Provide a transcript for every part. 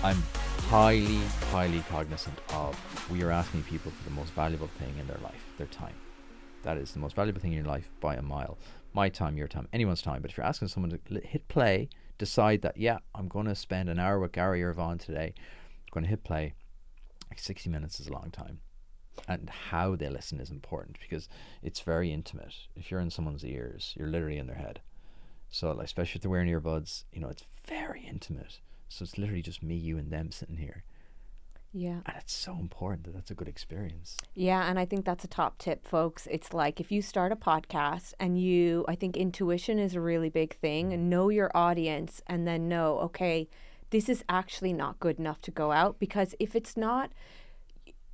I'm highly, highly cognizant of we are asking people for the most valuable thing in their life, their time. That is the most valuable thing in your life by a mile. My time, your time, anyone's time. But if you're asking someone to hit play, decide that, yeah, I'm going to spend an hour with Gary or Yvonne today. I'm going to hit play. Like 60 minutes is a long time. And how they listen is important because it's very intimate. If you're in someone's ears, you're literally in their head. So like, especially if they're wearing earbuds, it's very intimate. So it's literally just me, you, and them sitting here. Yeah. And it's so important that that's a good experience. Yeah, and I think that's a top tip, folks. It's like if you start a podcast and I think intuition is a really big thing, and know your audience and then know, okay, this is actually not good enough to go out, because if it's not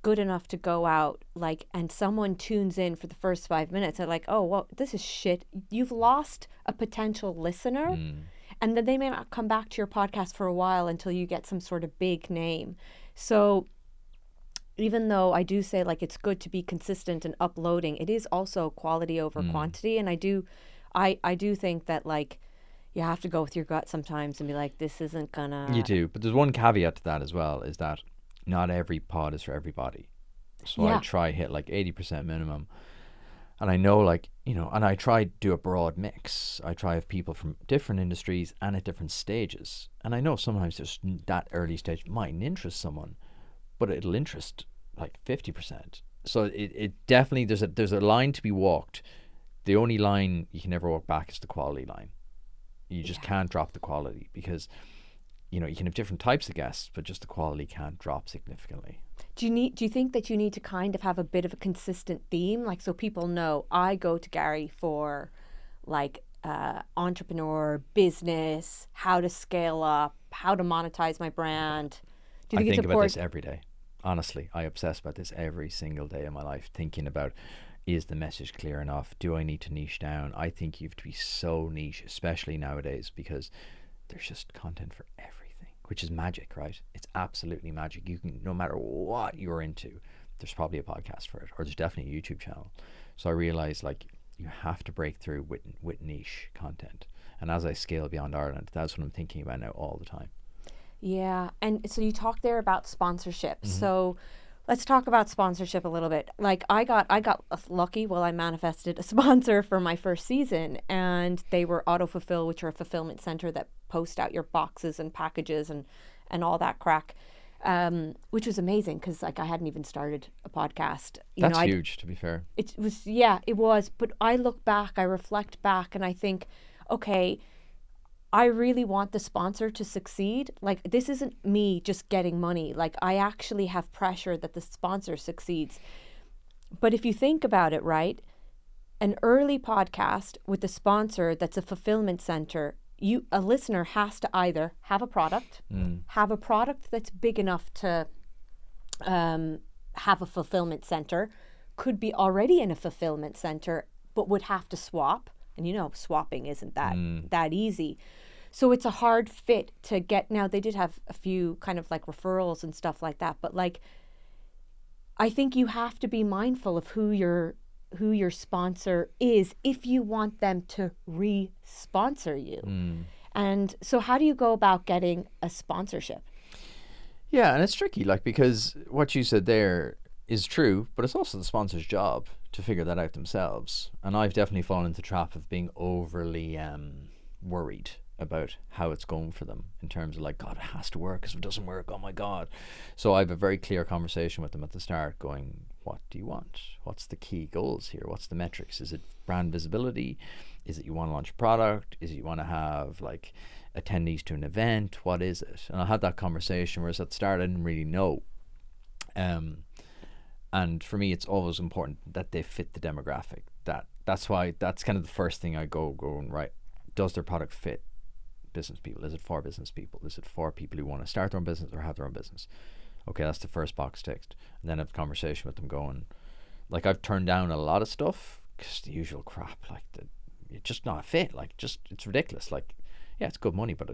good enough to go out, like, and someone tunes in for the first 5 minutes, they're like, oh, well, this is shit. You've lost a potential listener. And then they may not come back to your podcast for a while until you get some sort of big name. So even though I do say like it's good to be consistent and uploading, it is also quality over quantity. And I do think that like you have to go with your gut sometimes and be like, this isn't gonna. You do, but there's one caveat to that as well, is that not every pod is for everybody. So I try hit like 80% minimum. And I know and I try to do a broad mix. I try have people from different industries and at different stages. And I know sometimes just that early stage mightn't interest someone, but it'll interest like 50%. So it definitely, there's a line to be walked. The only line you can never walk back is the quality line. You just can't drop the quality because, you can have different types of guests, but just the quality can't drop significantly. Do you think that you need to kind of have a bit of a consistent theme, like so people know I go to Gary for like entrepreneur, business, how to scale up, how to monetize my brand? Do you think I it's think about important? this every day. Honestly, I obsess about this every single day of my life, thinking about, is the message clear enough? Do I need to niche down? I think you have to be so niche, especially nowadays, because there's just content for everything, which is magic, right? It's absolutely magic. You can, no matter what you're into, there's probably a podcast for it, or there's definitely a YouTube channel. So I realized like you have to break through with niche content. And as I scale beyond Ireland, that's what I'm thinking about now all the time. Yeah. And so you talked there about sponsorship. So let's talk about sponsorship a little bit. Like I got lucky. Well, I manifested a sponsor for my first season, and they were Autofulfill, which are a fulfillment center that post out your boxes and packages and all that crack, which was amazing because like I hadn't even started a podcast. That's huge, to be fair. It was. But I look back, I reflect back, and I think, okay, I really want the sponsor to succeed. Like, this isn't me just getting money. Like, I actually have pressure that the sponsor succeeds. But if you think about it, right, an early podcast with a sponsor that's a fulfillment center, a listener has to either have a product that's big enough to have a fulfillment center, could be already in a fulfillment center, but would have to swap. And swapping isn't that easy. So it's a hard fit to get. Now they did have a few kind of like referrals and stuff like that, but like I think you have to be mindful of who your sponsor is if you want them to re-sponsor you. And so how do you go about getting a sponsorship? Yeah, and it's tricky, like, because what you said there is true, but it's also the sponsor's job to figure that out themselves. And I've definitely fallen into the trap of being overly worried about how it's going for them in terms of like, God, it has to work, because if it doesn't work, oh my God. So I have a very clear conversation with them at the start going, what do you want? What's the key goals here? What's the metrics? Is it brand visibility? Is it you want to launch a product? Is it you want to have like attendees to an event? What is it? And I had that conversation, whereas at the start I didn't really know. And for me, it's always important that they fit the demographic. That's why that's kind of the first thing I going, right, does their product fit business people? Is it for business people? Is it for people who want to start their own business or have their own business? Okay, that's the first box ticked. And then I have a conversation with them going, like, I've turned down a lot of stuff because the usual crap, like it's just not a fit. Like, just, it's ridiculous. Like, yeah, it's good money, but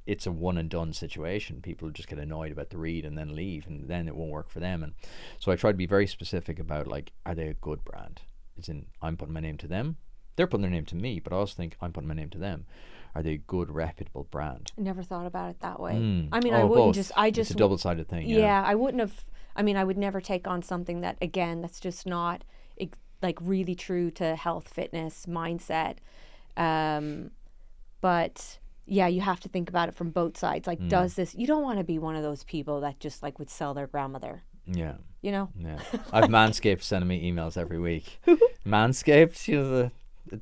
it's a one and done situation. People just get annoyed about the read and then leave, and then it won't work for them. And so I try to be very specific about, like, are they a good brand? As in, I'm putting my name to them, They're putting their name to me, but I also think I'm putting my name to them. Are they a good, reputable brand? I never thought about it that way. Mm. I mean, Oh, I wouldn't both. just. It's a double-sided thing. Yeah, I wouldn't have. I mean, I would never take on something that, again, that's just not like really true to health, fitness, mindset. But yeah, you have to think about it from both sides. Like, does this? You don't want to be one of those people that just like would sell their grandmother. Yeah. You know. Yeah. I've Manscaped sending me emails every week. Manscaped, you know,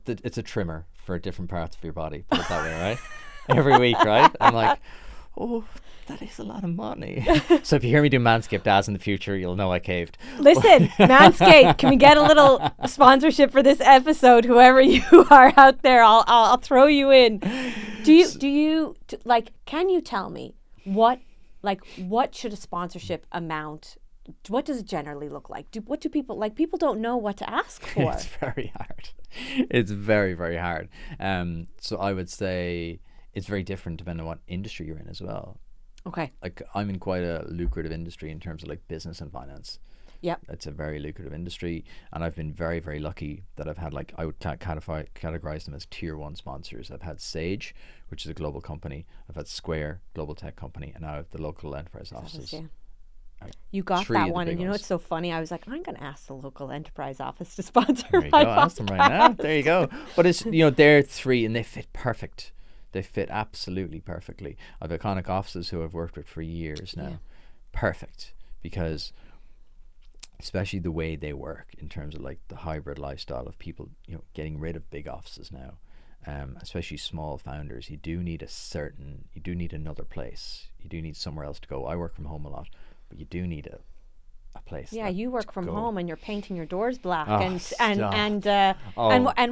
it's a trimmer for different parts of your body. Put it that way, right? Every week, right? I'm like, oh, that is a lot of money. So if you hear me do Manscaped ads in the future, you'll know I caved. Listen, Manscaped, can we get a little sponsorship for this episode? Whoever you are out there, I'll throw you in. Do you like? Can you tell me what should a sponsorship amount? What does it generally look like? What do people like? People don't know what to ask for. It's very hard. It's very, very hard. So I would say it's very different depending on what industry you're in as well. Okay. Like, I'm in quite a lucrative industry in terms of like business and finance. Yep. It's a very lucrative industry, and I've been very, very lucky that I've had, like, I would categorize them as tier 1 sponsors. I've had Sage, which is a global company. I've had Square, global tech company, and now I have the local enterprise offices. Yeah. You got that one, and you know what's so funny? I was like, I'm going to ask the local enterprise office to sponsor there you my go. Ask them right now. There you go. But it's, you know, they're 3 and they fit perfect. They fit absolutely perfectly. I've iconic offices who I've worked with for years now. Yeah. Perfect, because especially the way they work in terms of like the hybrid lifestyle of people, you know, getting rid of big offices now. Especially small founders, you do need another place. You do need somewhere else to go. I work from home a lot, but you do need a place. Yeah, you work from home and you're painting your doors black, oh, and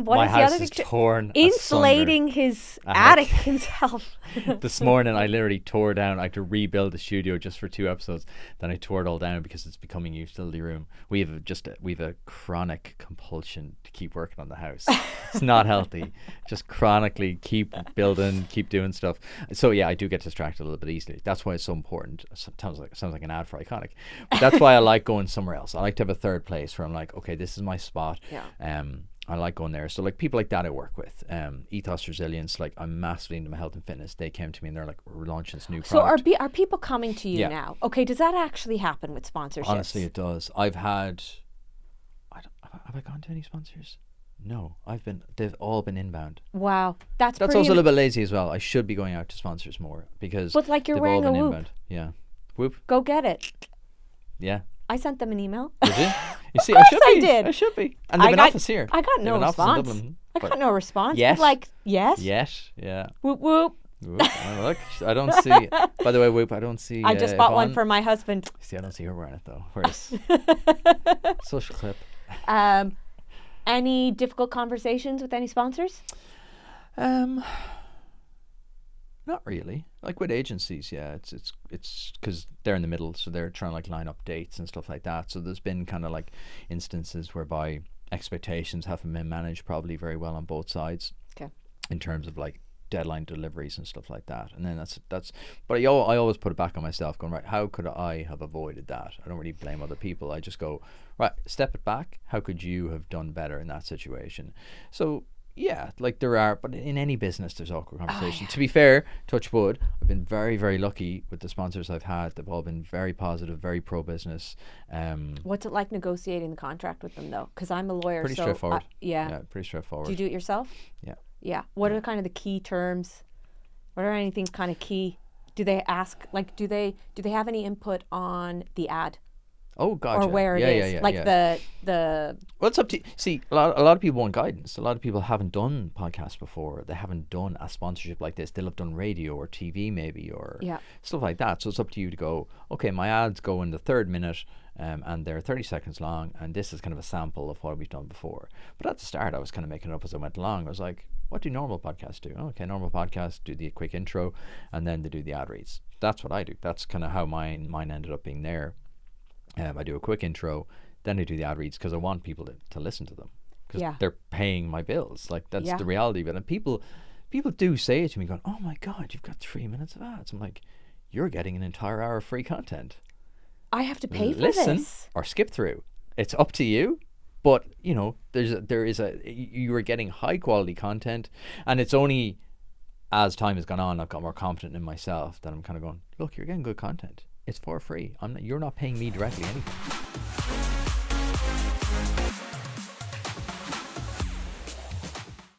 what my is the house other is picture? torn Insulating his attic himself. This morning I literally tore down. I had to rebuild the studio just for 2 episodes. Then I tore it all down because it's becoming a utility room. We have a chronic compulsion to keep working on the house. It's not healthy. Just chronically keep building, keep doing stuff. So yeah, I do get distracted a little bit easily. That's why it's so important. Sounds like an ad for Iconic, but that's why I like going somewhere else. I like to have a third place where I'm like, okay, this is my spot. Yeah. I like going there. So like people like that I work with. Ethos Resilience, like I'm massively into my health and fitness. They came to me and they're like, we're launching this new product. So are people coming to you now? Okay, does that actually happen with sponsorships? Honestly, it does. Have I gone to any sponsors? No, they've all been inbound. Wow. That's also a little bit lazy as well. I should be going out to sponsors more because but like you're they've wearing all been a Whoop. Inbound. Yeah. Whoop. Go get it. Yeah. I sent them an email. Did you? You see, I did. I should be. And they've an office here. I got no response. I got no response. Yes. Like, yes. Yes. Yeah. Whoop whoop. Whoop. Oh, look, I don't see. By the way, Whoop, I don't see. I just bought Yvonne. one for my husband. See, I don't see her wearing it though. Where's social clip? Any difficult conversations with any sponsors? Not really. Like with agencies, yeah, it's because they're in the middle, so they're trying to like line up dates and stuff like that. So there's been kind of like instances whereby expectations haven't been managed probably very well on both sides. Okay. In terms of like deadline deliveries and stuff like that, and then that's. But I always put it back on myself, going, right, how could I have avoided that? I don't really blame other people. I just go, right, step it back. How could you have done better in that situation? So. Yeah, like there are, but in any business there's awkward conversation. To be fair, touch wood, I've been very, very lucky with the sponsors I've had. They've all been very positive, very pro-business. What's it like negotiating the contract with them though? Because I'm a lawyer. Pretty straightforward. Yeah, pretty straightforward. Do you do it yourself? Yeah. Yeah. What are kind of the key terms? What are anything kind of key? Do they ask, like, do they have any input on the ad? Oh, gotcha. Or where it is. Yeah, like yeah. the Well, it's up to see. A lot of people want guidance. A lot of people haven't done podcasts before. They haven't done a sponsorship like this. They'll have done radio or TV maybe or stuff like that. So it's up to you to go, okay, my ads go in the 3rd minute and they're 30 seconds long, and this is kind of a sample of what we've done before. But at the start I was kind of making it up as I went along. I was like, what do normal podcasts do? Oh, okay, normal podcasts do the quick intro and then they do the ad reads. That's what I do. That's kind of how mine ended up being there. I do a quick intro, then I do the ad reads because I want people to listen to them because they're paying my bills. Like that's the reality of it. And people do say it to me, going, "Oh my God, you've got 3 minutes of ads." I'm like, "You're getting an entire hour of free content. I have to pay for Listen this. or skip through. It's up to you." But you were getting high quality content, and it's only as time has gone on, I've got more confident in myself that I'm kind of going, look, you're getting good content. It's for free. You're not paying me directly anything.